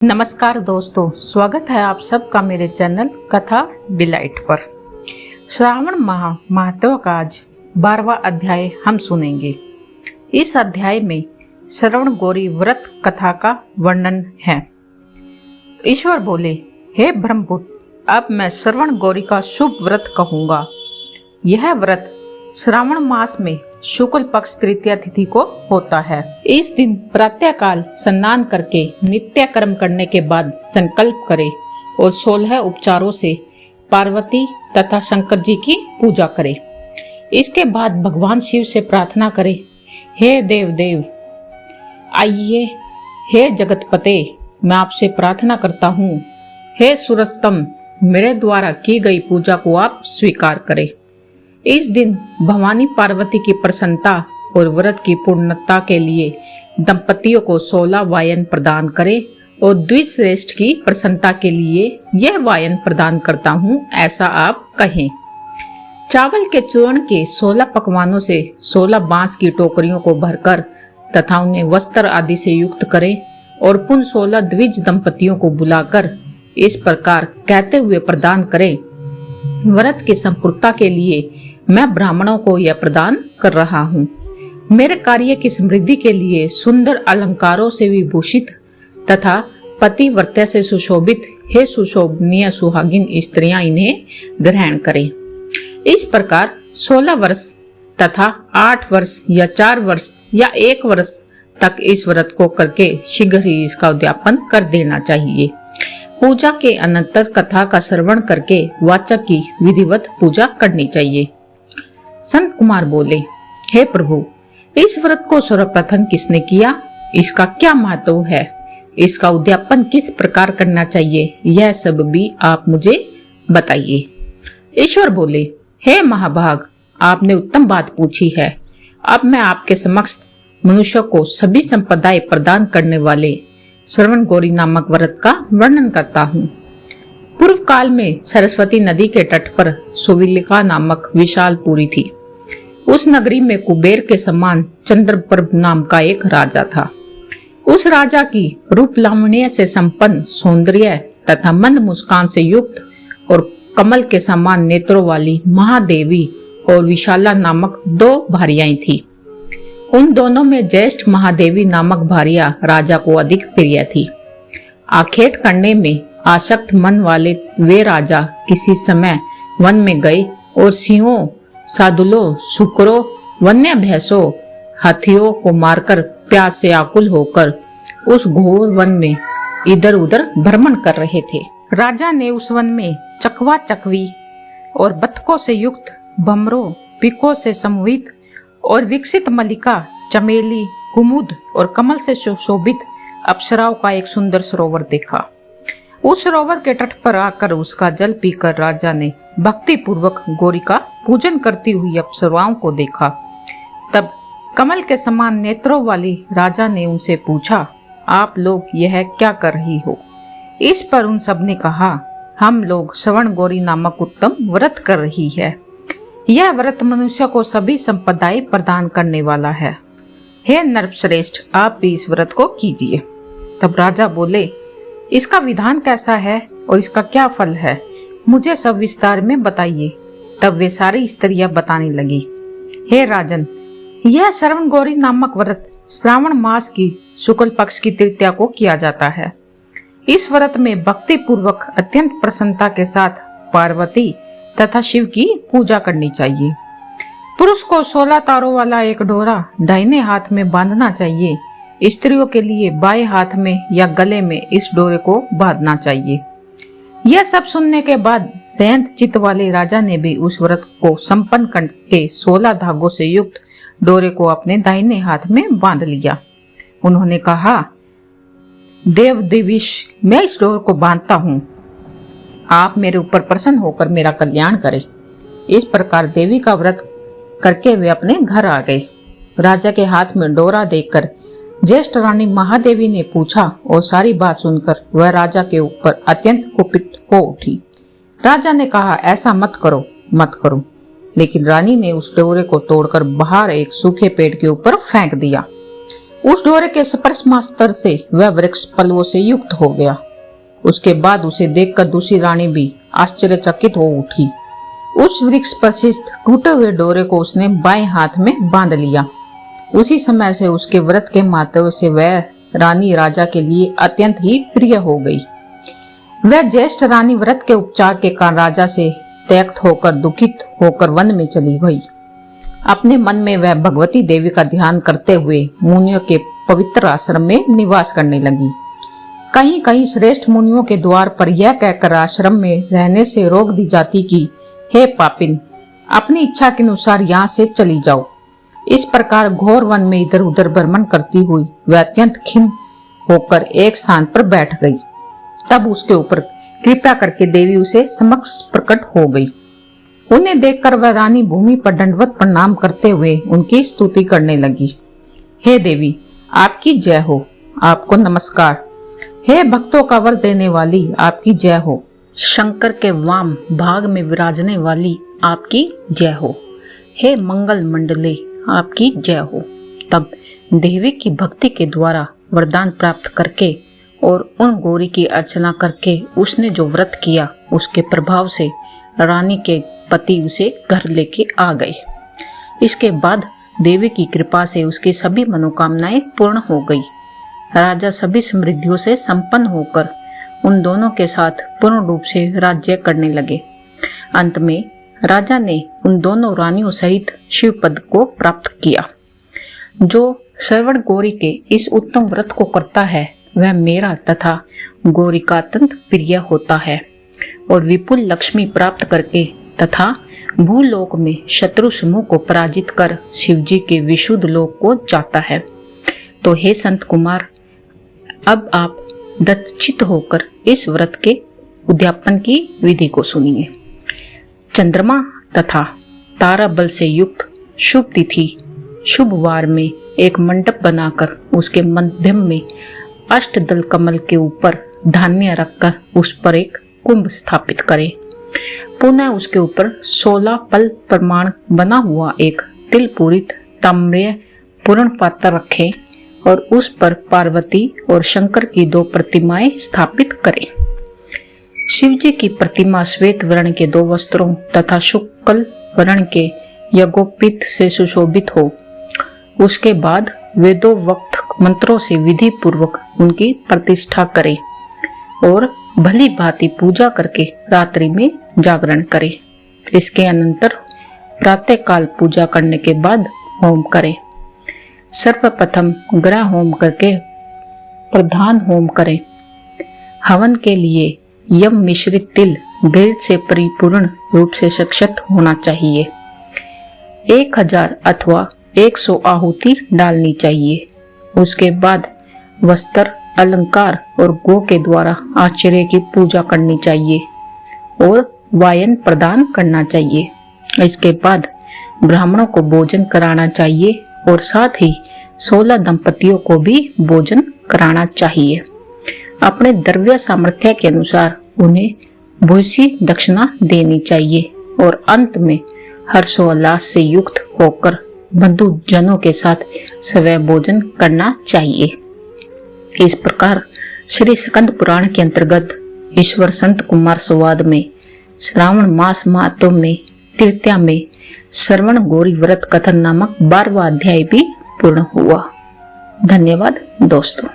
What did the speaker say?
नमस्कार दोस्तों, स्वागत है आप सबका मेरे चैनल कथा डिलाइट पर। श्रावण माह महत्व का आज 12वां अध्याय हम सुनेंगे। इस अध्याय में श्रवण गौरी व्रत कथा का वर्णन है। ईश्वर बोले, हे ब्रह्मपुत्र, अब मैं श्रवण गौरी का शुभ व्रत कहूंगा। यह व्रत श्रावण मास में शुक्ल पक्ष तृतीया तिथि को होता है। इस दिन प्रातःकाल स्नान करके नित्य कर्म करने के बाद संकल्प करे और 16 उपचारों से पार्वती तथा शंकर जी की पूजा करे। इसके बाद भगवान शिव से प्रार्थना करे, हे देव देव आइए, हे जगतपते, मैं आपसे प्रार्थना करता हूँ, हे सूरतम, मेरे द्वारा की गई पूजा को आप स्वीकार करें। इस दिन भवानी पार्वती की प्रसन्नता और व्रत की पूर्णता के लिए दंपतियों को 16 वायन प्रदान करे और द्विश्रेष्ठ की प्रसन्नता के लिए यह वायन प्रदान करता हूँ, ऐसा आप कहें। चावल के चूर्ण के 16 पकवानों से 16 बांस की टोकरियों को भरकर तथा उन्हें वस्त्र आदि से युक्त करे और पुनः 16 द्विज दंपतियों को बुलाकर इस प्रकार कहते हुए प्रदान करे, व्रत की संपूर्णता के लिए मैं ब्राह्मणों को यह प्रदान कर रहा हूँ। मेरे कार्य की समृद्धि के लिए सुंदर अलंकारों से विभूषित तथा पतिव्रत्या से सुशोभित हे सुशोभनीय सुहागिन स्त्रियां इन्हें ग्रहण करें। इस प्रकार 16 वर्ष तथा 8 वर्ष या 4 वर्ष या 1 वर्ष तक इस व्रत को करके शीघ्र ही इसका उद्यापन कर देना चाहिए। पूजा के अनंतर कथा का श्रवण करके वाचक की विधिवत पूजा करनी चाहिए। संत कुमार बोले, हे प्रभु, इस व्रत को सर्वप्रथम किसने किया? इसका क्या महत्व है? इसका उद्यापन किस प्रकार करना चाहिए? यह सब भी आप मुझे बताइए। ईश्वर बोले, हे महाभाग, आपने उत्तम बात पूछी है। अब मैं आपके समक्ष मनुष्य को सभी संपदाएं प्रदान करने वाले श्रवण गौरी नामक व्रत का वर्णन करता हूँ। पूर्व काल में सरस्वती नदी के तट पर सुविलिका नामक विशाल पुरी थी। उस नगरी में कुबेर के समान चंद्रप्रभ नाम का एक राजा था। उस राजा की रूप लावण्य से संपन्न सौंदर्य तथा मंद मुस्कान से युक्त और कमल के समान नेत्रों वाली महादेवी और विशाला नामक 2 भार्याएं थी। उन दोनों में ज्येष्ठ महादेवी नामक भार्या राजा को अधिक प्रिय थी। आखेट करने में आसक्त मन वाले वे राजा किसी समय वन में गए और सिंहों, सादुलों, शुकरों, वन्य भैंसों, हाथियों को मारकर प्यास से आकुल होकर उस घोर वन में इधर उधर भ्रमण कर रहे थे। राजा ने उस वन में चकवा चकवी और बतखों से युक्त भमरों, पिकों से समूहित और विकसित मल्लिका, चमेली, कुमुद और कमल से सुशोभित अप्सराओं का एक सुंदर सरोवर देखा। उस सरोवर के तट पर आकर उसका जल पीकर राजा ने भक्ति पूर्वक गौरी का पूजन करती हुई अप्सराओं को देखा। तब कमल के समान नेत्रों वाली राजा ने उनसे पूछा, आप लोग यह क्या कर रही हो? इस पर उन सब ने कहा, हम लोग श्रवण गौरी नामक उत्तम व्रत कर रही है। यह व्रत मनुष्य को सभी संपदाएं प्रदान करने वाला है। हे नरश्रेष्ठ, आप भी इस व्रत को कीजिए। तब राजा बोले, इसका विधान कैसा है और इसका क्या फल है? मुझे सब विस्तार में बताइए। तब वे सारी स्त्रियां बताने लगी, हे राजन, यह श्रवण गौरी नामक व्रत श्रावण मास की शुक्ल पक्ष की तृतीया को किया जाता है। इस व्रत में भक्ति पूर्वक अत्यंत प्रसन्नता के साथ पार्वती तथा शिव की पूजा करनी चाहिए। पुरुष को 16 तारों वाला एक डोरा दाहिने हाथ में बांधना चाहिए। स्त्रियों के लिए बाएं हाथ में या गले में इस डोरे को बांधना चाहिए। यह सब सुनने के बाद संयत चित्त वाले राजा ने भी उस व्रत को संपन्न करके 16 धागों से युक्त डोरे को अपने दाहिने हाथ में बांध लिया। उन्होंने कहा, देव देवीश, मैं इस डोर को बांधता हूँ, आप मेरे ऊपर प्रसन्न होकर मेरा कल्याण करें। इस प्रकार देवी का व्रत करके वे अपने घर आ गए। राजा के हाथ में डोरा देखकर ज्येष्ठ रानी महादेवी ने पूछा और सारी बात सुनकर वह राजा के ऊपर अत्यंत कुपित हो उठी। राजा ने कहा, ऐसा मत करो, मत करो। लेकिन रानी ने उस डोरे को तोड़कर बाहर एक सूखे पेड़ के ऊपर फेंक दिया। उस डोरे के स्पर्श मास्तर से वह वृक्ष पल्लवों से युक्त हो गया। उसके बाद उसे देखकर दूसरी रानी भी आश्चर्यचकित हो उठी। उस वृक्ष पर स्थित टूटे हुए डोरे को उसने बाएं हाथ में बांध लिया। उसी समय से उसके व्रत के माध्यम से वह रानी राजा के लिए अत्यंत ही प्रिय हो गई। वह ज्येष्ठ रानी व्रत के उपचार के कारण राजा से त्यक्त होकर दुखित होकर वन में चली गई। अपने मन में वह भगवती देवी का ध्यान करते हुए मुनियों के पवित्र आश्रम में निवास करने लगी। कहीं कहीं श्रेष्ठ मुनियों के द्वार पर यह कहकर आश्रम में रहने से रोक दी जाती कि हे पापिन, अपनी इच्छा के अनुसार यहाँ से चली जाओ। इस प्रकार घोर वन में इधर उधर भ्रमण करती हुई वह अत्यंत खिन्न होकर एक स्थान पर बैठ गई। तब उसके ऊपर कृपा करके देवी उसे समक्ष प्रकट हो गई। उन्हें देखकर वह रानी भूमि पर दंडवत प्रणाम करते हुए उनकी स्तुति करने लगी। हे देवी, आपकी जय हो, आपको नमस्कार। हे भक्तों का वर देने वाली, आपकी जय हो। शंकर के वाम भाग में विराजने वाली, आपकी जय हो। हे मंगल मंडले, आपकी जय हो। तब देवी की भक्ति के द्वारा वरदान प्राप्त करके और उन गौरी की अर्चना करके उसने जो व्रत किया उसके प्रभाव से रानी के पति उसे घर लेके आ गए। इसके बाद देवी की कृपा से उसकी सभी मनोकामनाएं पूर्ण हो गई। राजा सभी समृद्धियों से संपन्न होकर उन दोनों के साथ पूर्ण रूप से राज्य करने लगे। अंत में राजा ने उन दोनों रानियों सहित शिव पद को प्राप्त किया। जो श्रवण गौरी के इस उत्तम व्रत को करता है वह मेरा तथा गौरी का अत्यंत प्रिय होता है और विपुल लक्ष्मी प्राप्त करके तथा भूलोक में शत्रु समूह को पराजित कर शिवजी के विशुद्ध लोक को जाता है। तो हे संत कुमार, अब आप दक्षित होकर इस व्रत के उद्यापन की विधि को सुनिए। चंद्रमा तथा तारा बल से युक्त शुभ तिथि शुभ वार में एक मंडप बनाकर उसके मध्य में अष्टदल कमल के ऊपर धान्य रखकर उस पर एक कुंभ स्थापित करें। पुनः उसके ऊपर 16 पल प्रमाण बना हुआ एक तिल पूरित ताम्रीय पूर्ण पात्र रखें और उस पर पार्वती और शंकर की 2 प्रतिमाएं स्थापित करें। शिव जी की प्रतिमा श्वेत वर्ण के 2 वस्त्रों तथा शुक्ल वर्ण के यज्ञोपीत से सुशोभित हो। उसके बाद वेदोक्त मंत्रों से विधि पूर्वक उनकी प्रतिष्ठा करें और भली भांति पूजा करके रात्रि में जागरण करें। इसके अनंतर प्रातः काल पूजा करने के बाद होम करें। सर्वप्रथम ग्रह होम करके प्रधान होम करें। हवन के लिए यम मिश्रित तिल घृत से परिपूर्ण रूप से सक्षत होना चाहिए। 1000 अथवा 100 आहुति डालनी चाहिए। उसके बाद वस्त्र, अलंकार और गो के द्वारा आश्चर्य की पूजा करनी चाहिए और वायन प्रदान करना चाहिए। इसके बाद ब्राह्मणों को भोजन कराना चाहिए और साथ ही 16 दंपतियों को भी भोजन कराना चाहिए। अपने द्रव्य सामर्थ्य के अनुसार उन्हें भूसी दक्षिणा देनी चाहिए और अंत में हर्षोल्लास से युक्त होकर बंधु जनों के साथ स्वय भोजन करना चाहिए। इस प्रकार श्री स्कंद पुराण के अंतर्गत ईश्वर संत कुमार संवाद में श्रावण मास महात्म में तृतीया में श्रवण गौरी व्रत कथन नामक 12वां अध्याय भी पूर्ण हुआ। धन्यवाद दोस्तों।